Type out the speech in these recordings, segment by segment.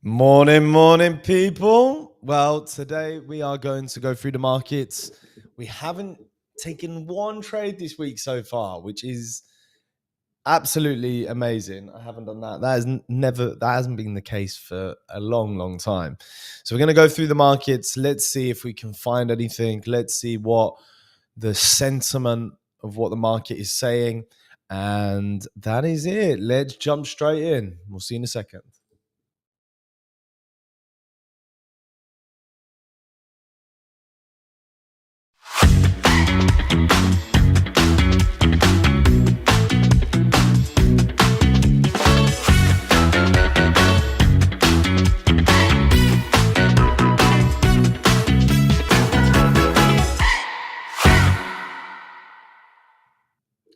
Morning, morning, people. Well, today we are going to go through the markets. We haven't taken one trade this week so far, which is absolutely amazing. I haven't done that. That hasn't been the case for a long, long time. So we're going to go through the markets. Let's see if we can find anything. Let's see what the sentiment of what the market is saying. And that is it. Let's jump straight in. We'll see you in a second.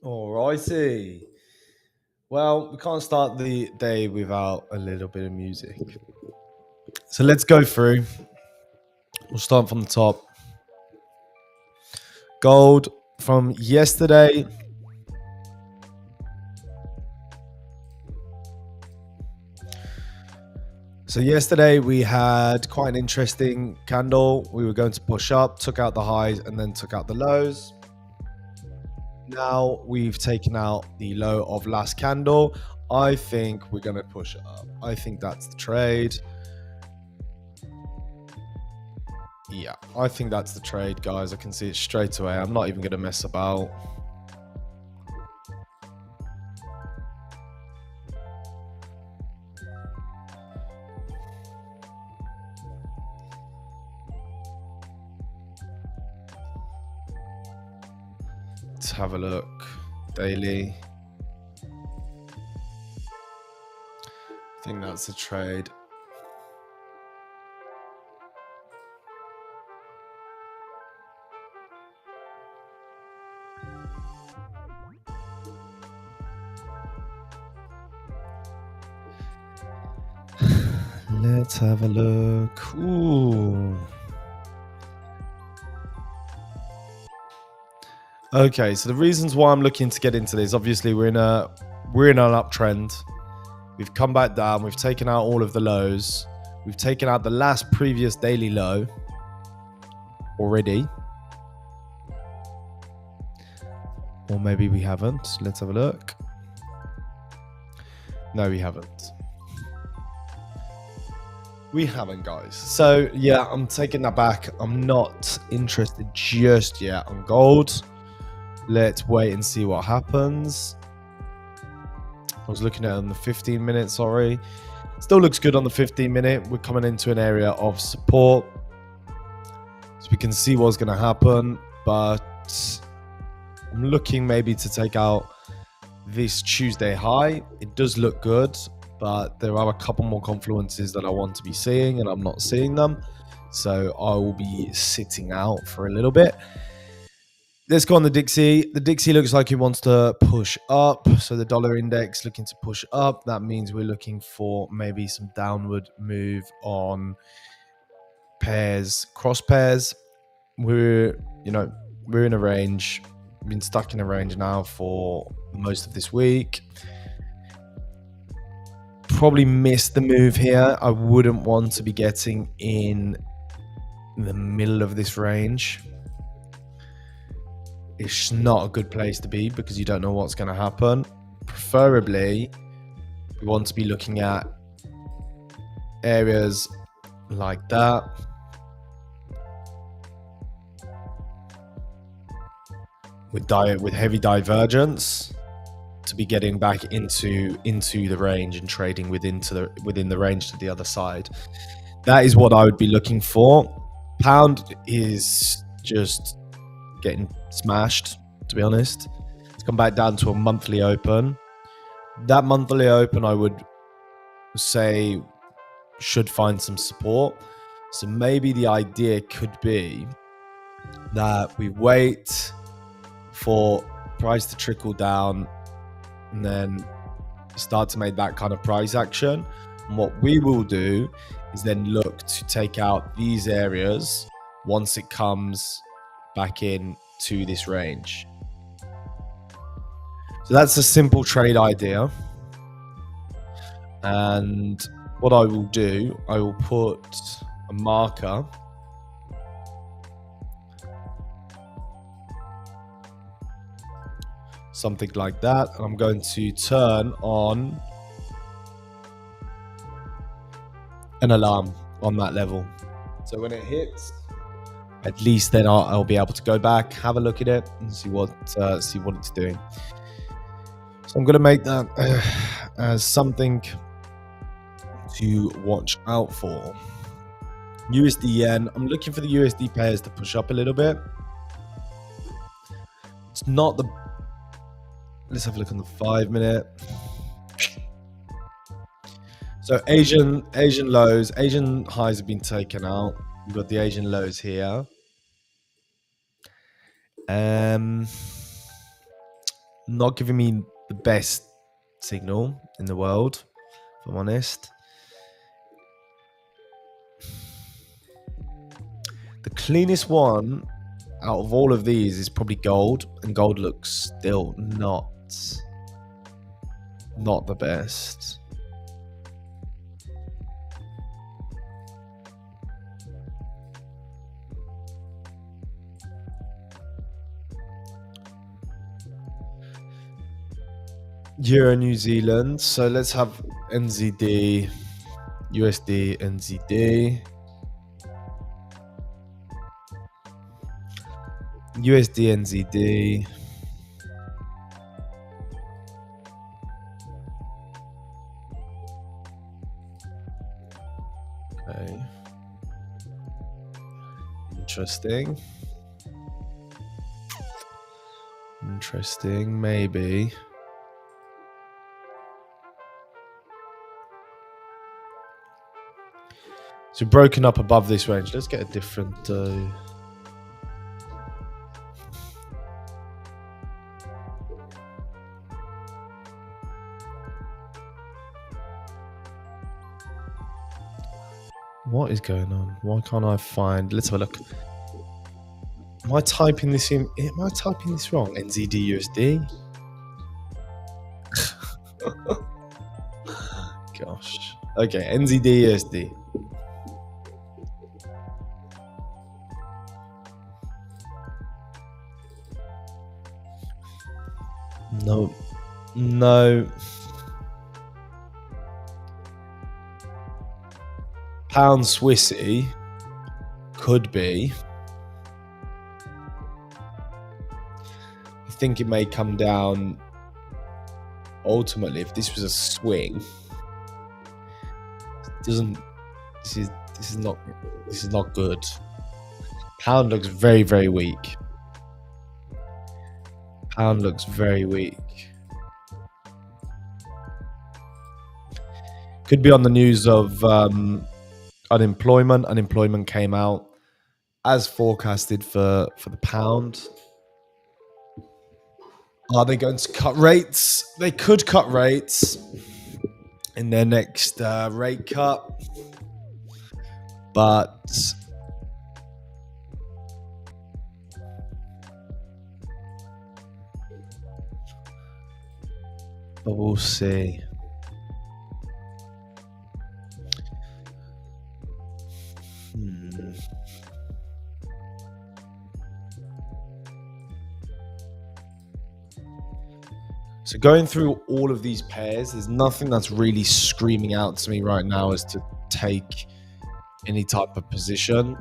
Alrighty. Well, we can't start the day without a little bit of music. So let's go through. We'll start from the top. Gold from yesterday. So yesterday we had quite an interesting candle. We were going to push up, took out the highs, and then took out the lows. Now we've taken out the low of last candle. I think we're going to push it up. I think that's the trade. Yeah, I think that's the trade, guys. I can see it straight away. I'm not even going to mess about. Let's have a look. Daily. I think that's a trade. Let's have a look. Ooh. Okay, so the reasons why I'm looking to get into this, obviously we're in an uptrend. We've come back down, we've taken out all of the lows. We've taken out the last previous daily low already. Or maybe we haven't. Let's have a look. No, we haven't. We haven't, guys. So yeah, I'm taking that back. I'm not interested just yet on gold. Let's wait and see what happens. I was looking at it on the 15 minute, sorry. Still looks good on the 15 minute. We're coming into an area of support. So we can see what's going to happen. But I'm looking maybe to take out this Tuesday high. It does look good, but there are a couple more confluences that I want to be seeing, and I'm not seeing them. So I will be sitting out for a little bit. Let's go on the Dixie. The Dixie looks like it wants to push up. So the dollar index looking to push up. That means we're looking for maybe some downward move on pairs, cross pairs. We're in a range. We've been stuck in a range now for most of this week. Probably missed the move here. I wouldn't want to be getting in the middle of this range. It's not a good place to be because you don't know what's going to happen. Preferably, we want to be looking at areas like that. With heavy divergence to be getting back into the range and trading within the range to the other side. That is what I would be looking for. Pound is just getting smashed, to be honest. It's come back down to a monthly open. That monthly open, I would say, should find some support. So maybe the idea could be that we wait for price to trickle down and then start to make that kind of price action. And what we will do is then look to take out these areas once it comes back in to this range. So that's a simple trade idea. And what I will do, I will put a marker. Something like that. And I'm going to turn on an alarm on that level. So when it hits, at least then I'll be able to go back, have a look at it, and see what it's doing. So I'm going to make that as something to watch out for. USD yen. I'm looking for the USD pairs to push up a little bit. It's not the. Let's have a look on the 5 minute. So Asian lows, Asian highs have been taken out. We've got the Asian lows here. Not giving me the best signal in the world, if I'm honest. The cleanest one out of all of these is probably gold, and gold looks still not the best. Euro New Zealand. So let's have NZD, USD, NZD. USD, NZD. Okay. Interesting, maybe. So broken up above this range. Let's get a different. What is going on? Why can't I find? Let's have a look. Am I typing this in? Am I typing this wrong? NZD USD. Gosh. Okay, NZD USD. No. Pound Swissy could be. I think it may come down ultimately if this was a swing. This is not good. Pound looks very, very weak. Pound looks very weak. Could be on the news of unemployment. Unemployment came out as forecasted for the pound. Are they going to cut rates? They could cut rates in their next rate cut, but we'll see. So going through all of these pairs, there's nothing that's really screaming out to me right now as to take any type of position.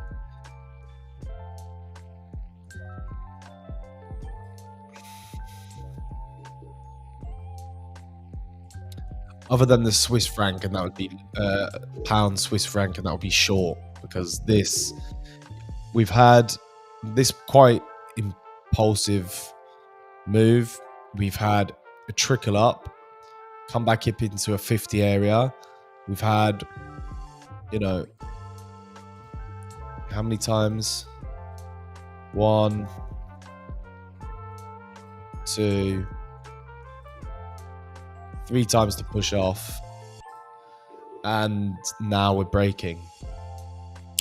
Other than the Swiss franc, and that would be pound Swiss franc, and that would be short, because we've had this quite impulsive move. We've had a trickle up, come back up into a 50 area. We've had, how many times? 1, 2, 3 times to push off, and now we're breaking.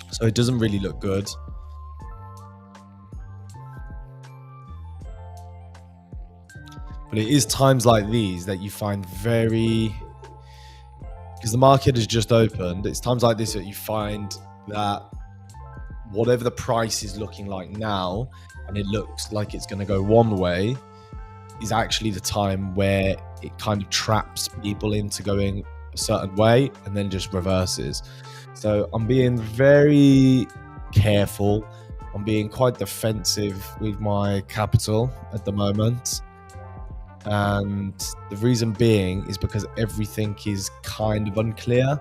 So it doesn't really look good. But it is times like these that you find very because the market has just opened. It's times like this that you find that whatever the price is looking like now, and it looks like it's going to go one way, is actually the time where it kind of traps people into going a certain way and then just reverses. So I'm being very careful. I'm being quite defensive with my capital at the moment. And the reason being is because everything is kind of unclear.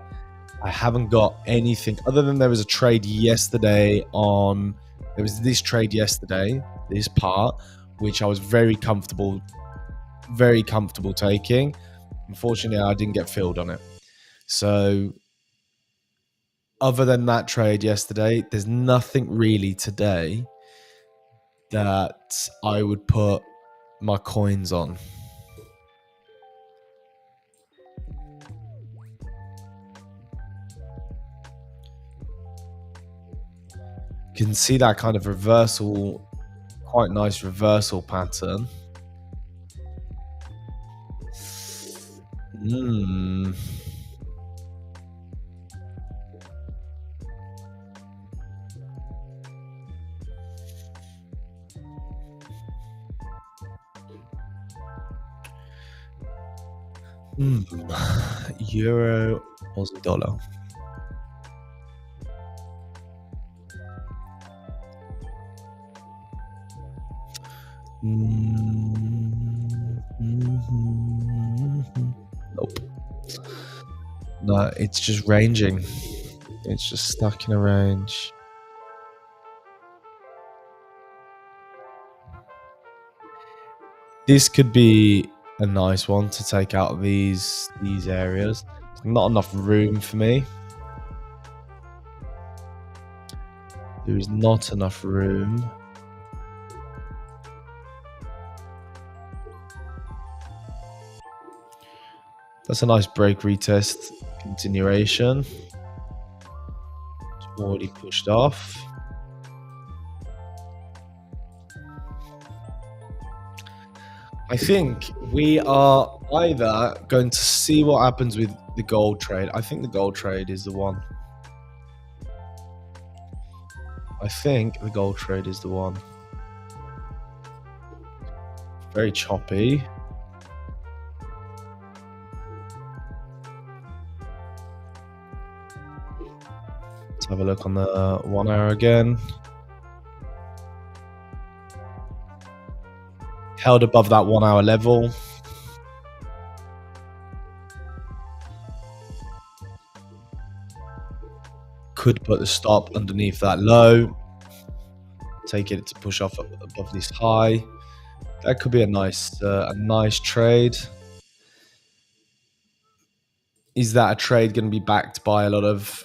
I haven't got anything other than there was a trade yesterday there was this trade yesterday, this part, which I was very comfortable taking. Unfortunately, I didn't get filled on it. So other than that trade yesterday, there's nothing really today that I would put my coins on. You can see that kind of reversal, quite nice reversal pattern. Euro, Aussie dollar. Nope. No, it's just ranging. It's just stuck in a range. This could be a nice one to take out of these areas. Not enough room for me. There is not enough room. That's a nice break retest continuation. It's already pushed off. I think we are either going to see what happens with the gold trade. I think the gold trade is the one. Very choppy. Let's have a look on the 1 hour again. Held above that 1 hour level. Could put the stop underneath that low. Take it to push off above this high. That could be a nice trade. Is that a trade going to be backed by a lot of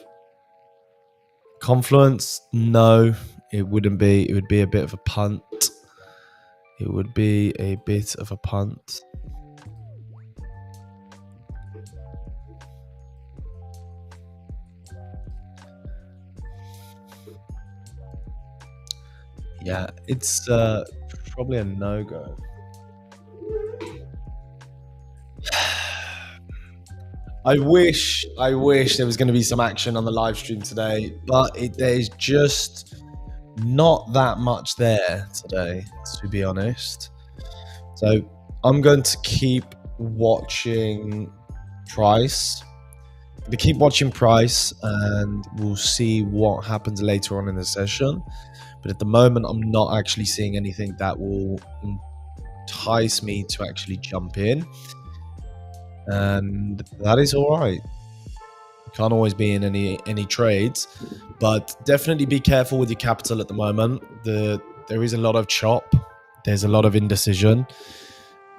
confluence? No, it wouldn't be. It would be a bit of a punt. Yeah, it's probably a no-go. I wish there was going to be some action on the live stream today, but there's just not that much there today, to be honest. So I'm going to keep watching price. And we'll see what happens later on in the session. But at the moment, I'm not actually seeing anything that will entice me to actually jump in. And that is all right. Can't always be in any trades, but definitely be careful with your capital at the moment. There is a lot of chop. There's a lot of indecision.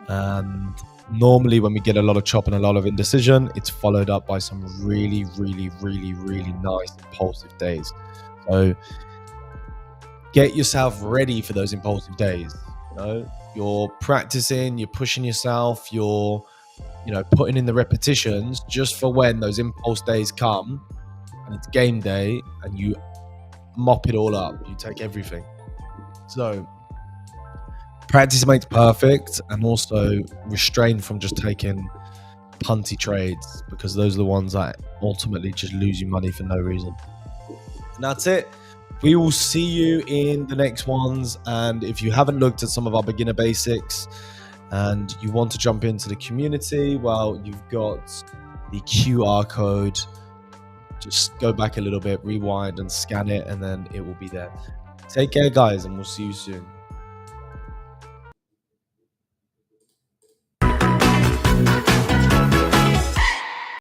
And normally when we get a lot of chop and a lot of indecision, it's followed up by some really, really, really, really nice impulsive days. So get yourself ready for those impulsive days. You're practicing, you're pushing yourself, you're putting in the repetitions just for when those impulse days come and it's game day and you mop it all up. You take everything. So practice makes perfect, and also restrain from just taking punty trades, because those are the ones that ultimately just lose you money for no reason. And that's it. We will see you in the next ones. And if you haven't looked at some of our beginner basics and you want to jump into the community, well, you've got the QR code. Just go back a little bit, rewind and scan it, and then it will be there. Take care, guys, and we'll see you soon.